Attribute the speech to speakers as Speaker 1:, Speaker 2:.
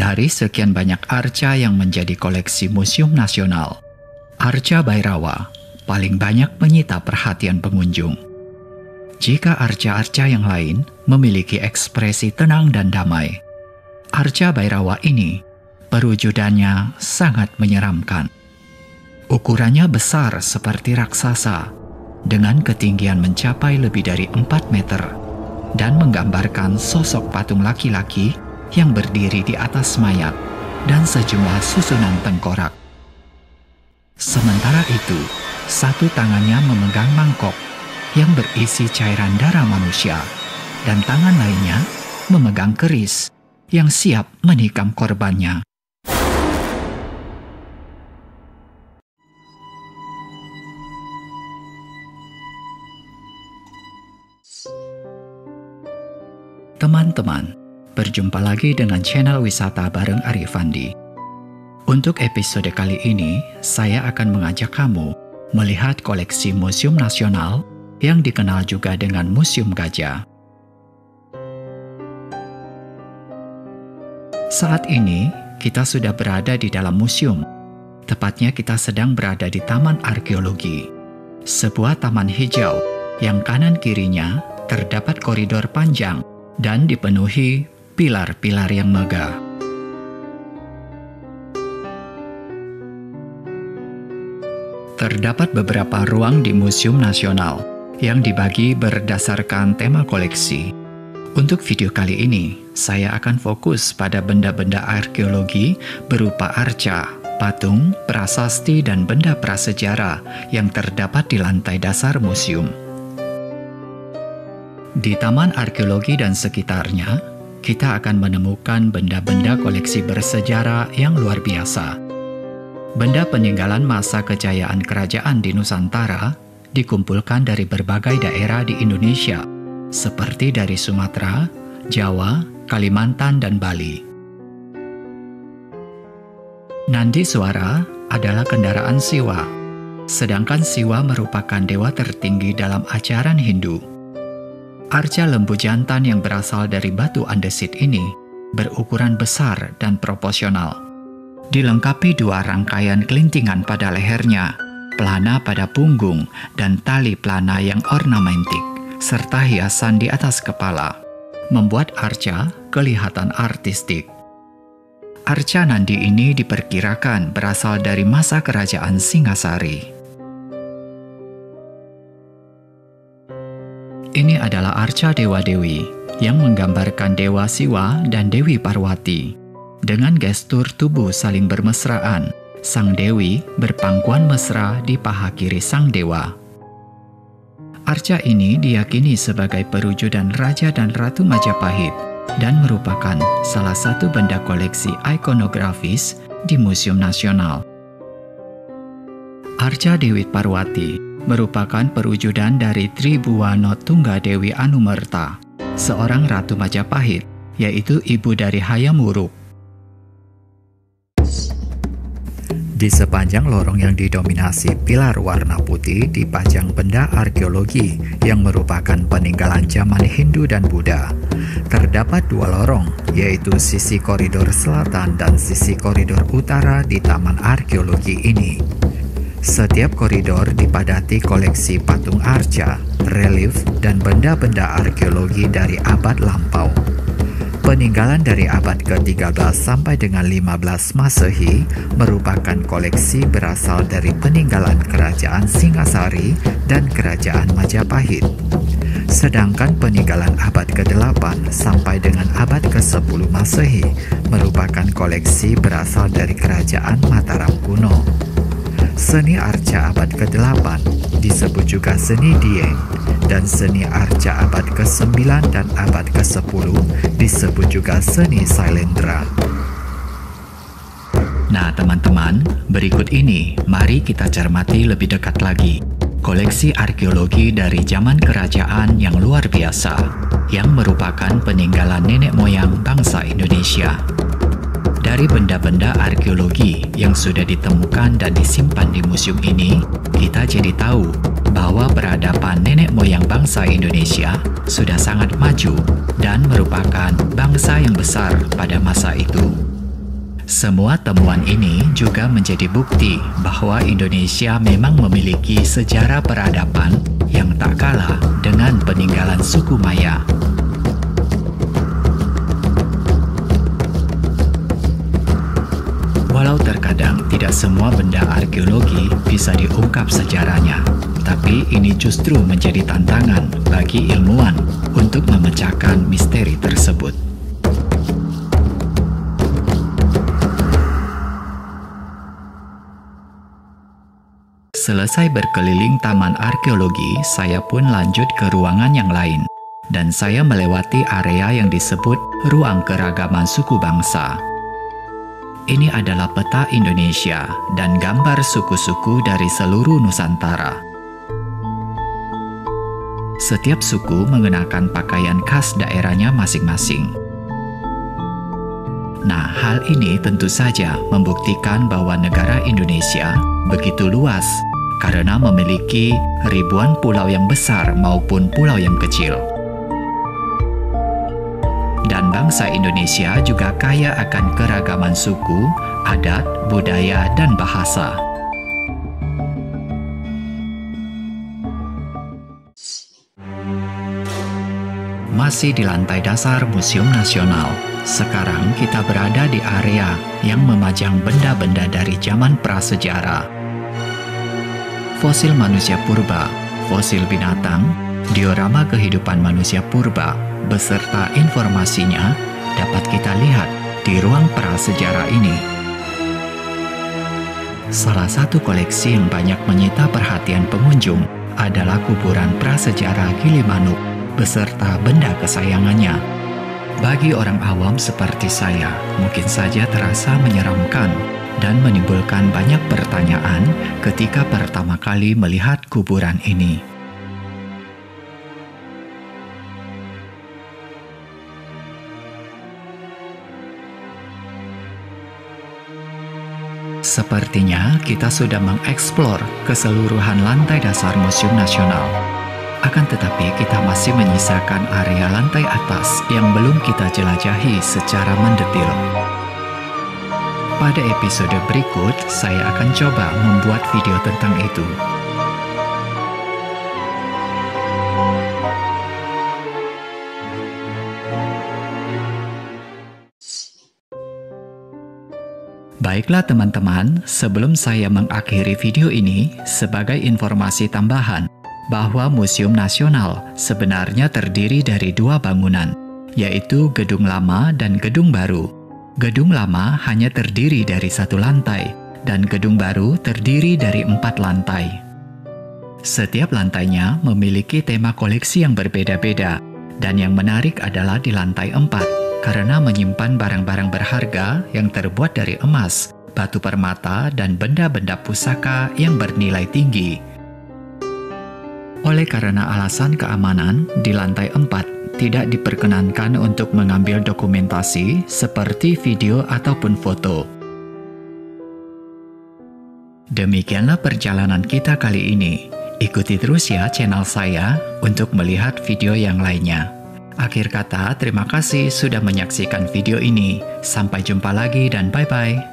Speaker 1: Dari sekian banyak arca yang menjadi koleksi Museum Nasional, arca Bhairava paling banyak menyita perhatian pengunjung. Jika arca-arca yang lain memiliki ekspresi tenang dan damai, arca Bhairava ini perwujudannya sangat menyeramkan. Ukurannya besar seperti raksasa, dengan ketinggian mencapai lebih dari 4 meter, dan menggambarkan sosok patung laki-laki yang berdiri di atas mayat dan sejumlah susunan tengkorak. Sementara itu, satu tangannya memegang mangkok yang berisi cairan darah manusia, dan tangan lainnya memegang keris yang siap menikam korbannya. Teman-teman, berjumpa lagi dengan channel wisata bareng Arif Fandi. Untuk episode kali ini, saya akan mengajak kamu melihat koleksi Museum Nasional yang dikenal juga dengan Museum Gajah. Saat ini, kita sudah berada di dalam museum. Tepatnya kita sedang berada di Taman Arkeologi, sebuah taman hijau yang kanan kirinya terdapat koridor panjang dan dipenuhi pilar-pilar yang megah. Terdapat beberapa ruang di Museum Nasional yang dibagi berdasarkan tema koleksi. Untuk video kali ini, saya akan fokus pada benda-benda arkeologi berupa arca, patung, prasasti, dan benda prasejarah yang terdapat di lantai dasar museum. Di Taman Arkeologi dan sekitarnya, kita akan menemukan benda-benda koleksi bersejarah yang luar biasa. Benda peninggalan masa kejayaan kerajaan di Nusantara dikumpulkan dari berbagai daerah di Indonesia, seperti dari Sumatera, Jawa, Kalimantan, dan Bali. Nandi Swara adalah kendaraan Siwa, sedangkan Siwa merupakan dewa tertinggi dalam ajaran Hindu. Arca lembu jantan yang berasal dari batu andesit ini berukuran besar dan proporsional. Dilengkapi 2 rangkaian kelintingan pada lehernya, pelana pada punggung, dan tali pelana yang ornamentik, serta hiasan di atas kepala, membuat arca kelihatan artistik. Arca Nandi ini diperkirakan berasal dari masa kerajaan Singasari. Ini adalah arca Dewa-Dewi yang menggambarkan Dewa Siwa dan Dewi Parwati. Dengan gestur tubuh saling bermesraan, Sang Dewi berpangkuan mesra di paha kiri Sang Dewa. Arca ini diyakini sebagai perwujudan Raja dan Ratu Majapahit dan merupakan salah satu benda koleksi ikonografis di Museum Nasional. Arca Dewi Parwati merupakan perwujudan dari Tribhuwana Tunggadewi Anumerta, seorang Ratu Majapahit, yaitu ibu dari Hayam Wuruk. Di sepanjang lorong yang didominasi pilar warna putih dipajang benda arkeologi yang merupakan peninggalan zaman Hindu dan Buddha. Terdapat 2 lorong, yaitu sisi koridor selatan dan sisi koridor utara di Taman Arkeologi ini. Setiap koridor dipadati koleksi patung arca, relief, dan benda-benda arkeologi dari abad lampau. Peninggalan dari abad ke-13 sampai dengan 15 Masehi merupakan koleksi berasal dari peninggalan Kerajaan Singasari dan Kerajaan Majapahit. Sedangkan peninggalan abad ke-8 sampai dengan abad ke-10 Masehi merupakan koleksi berasal dari Kerajaan Mataram kuno. Seni arca abad ke-8 disebut juga seni Dieng, dan seni arca abad ke-9 dan abad ke-10 disebut juga seni Sailendra. Nah teman-teman, berikut ini mari kita cermati lebih dekat lagi koleksi arkeologi dari zaman kerajaan yang luar biasa, yang merupakan peninggalan nenek moyang bangsa Indonesia. Dari benda-benda arkeologi yang sudah ditemukan dan disimpan di museum ini, kita jadi tahu bahwa peradaban nenek moyang bangsa Indonesia sudah sangat maju dan merupakan bangsa yang besar pada masa itu. Semua temuan ini juga menjadi bukti bahwa Indonesia memang memiliki sejarah peradaban yang tak kalah dengan peninggalan suku Maya. Walau terkadang tidak semua benda arkeologi bisa diungkap sejarahnya, tapi ini justru menjadi tantangan bagi ilmuwan untuk memecahkan misteri tersebut. Selesai berkeliling taman arkeologi, saya pun lanjut ke ruangan yang lain, dan saya melewati area yang disebut Ruang Keragaman Suku Bangsa. Ini adalah peta Indonesia dan gambar suku-suku dari seluruh Nusantara. Setiap suku mengenakan pakaian khas daerahnya masing-masing. Nah, hal ini tentu saja membuktikan bahwa negara Indonesia begitu luas karena memiliki ribuan pulau yang besar maupun pulau yang kecil. Dan bangsa Indonesia juga kaya akan keragaman suku, adat, budaya, dan bahasa. Masih di lantai dasar Museum Nasional, sekarang kita berada di area yang memajang benda-benda dari zaman prasejarah. Fosil manusia purba, fosil binatang, diorama kehidupan manusia purba, beserta informasinya dapat kita lihat di ruang prasejarah ini. Salah satu koleksi yang banyak menyita perhatian pengunjung adalah kuburan prasejarah Gilimanuk beserta benda kesayangannya. Bagi orang awam seperti saya, mungkin saja terasa menyeramkan dan menimbulkan banyak pertanyaan ketika pertama kali melihat kuburan ini. Sepertinya kita sudah mengeksplor keseluruhan lantai dasar Museum Nasional. Akan tetapi kita masih menyisakan area lantai atas yang belum kita jelajahi secara mendetil. Pada episode berikut, saya akan coba membuat video tentang itu. Baiklah teman-teman, sebelum saya mengakhiri video ini, sebagai informasi tambahan, bahwa Museum Nasional sebenarnya terdiri dari dua bangunan, yaitu Gedung Lama dan Gedung Baru. Gedung Lama hanya terdiri dari satu lantai, dan Gedung Baru terdiri dari 4 lantai. Setiap lantainya memiliki tema koleksi yang berbeda-beda, dan yang menarik adalah di lantai 4, karena menyimpan barang-barang berharga yang terbuat dari emas, batu permata, dan benda-benda pusaka yang bernilai tinggi. Oleh karena alasan keamanan, di lantai 4 tidak diperkenankan untuk mengambil dokumentasi seperti video ataupun foto. Demikianlah perjalanan kita kali ini. Ikuti terus ya channel saya untuk melihat video yang lainnya. Akhir kata, terima kasih sudah menyaksikan video ini. Sampai jumpa lagi dan bye-bye.